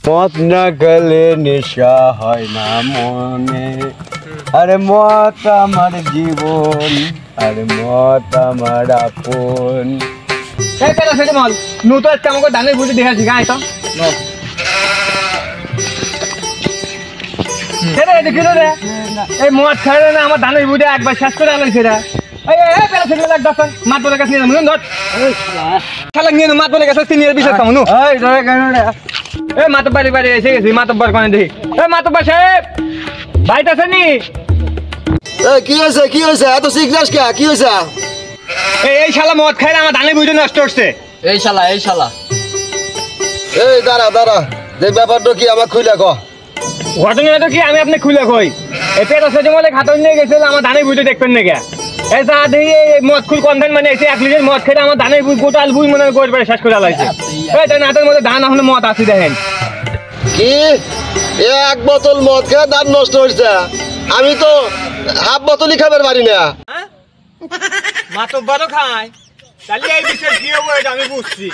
মদ না গেলে নেশা হয় না মনে। আরে মদ আমার জীবন, আরে মদ আমার আপন। এই পেলা সেটা মল নু তো আজকে আমাকে দানে বুঝে দেখাচ্ছি গায়ে তো সেটা দেখি রে এই মদ খাই না আমার ধানের বুঝে একবার শেষ করে আনলাই সেটা। এই পেলা সেটা লাগ দশন মাত বলে কাছে নিয়ে ধর শালা নিয়ে মাত বলে কাছে তিন বিশেষ কামনু এই ধরে কেন রে? এই মাতব্বারি বাড়ি এসে গেছি মাতব্বার কোনে দেখি। এই মাতব্বার সাহেব বাড়িতে আছেন নি? কি হয়েছে এত সিগনাস কে কি হয়েছে? এই শালা মদ খাই আমার ধানের বুঝে নষ্ট হচ্ছে। এই শালা এই দাঁড়া যে ব্যাপারটা কি আমার খুলে ক। ঘটনাটা কি আমি আপনি খুলে কই। এই পেটা সেজে মলে খাতন নিয়ে গেছিল আমার ধানের বুঝে দেখবেন না কে। এই যা দেখি মদ খুল কনফেন মানে এসে 1 লিটার মদ খেয়ে আমার ধানের বুঝ গোটাল বুঝ মনে করে পরে শেষ করে আলাইছে। এই তাই নাতের মধ্যে ধান এখন মদ আসি দেখেন কি এক বোতল মদ খেয়ে দাঁত নষ্ট হয়েছে? আমি তো হাফ বোতলই খাবার পারি না। মাতব্বারও খায় তাহলে এই বিষয়ে কি হবে এটা আমি বুঝছি।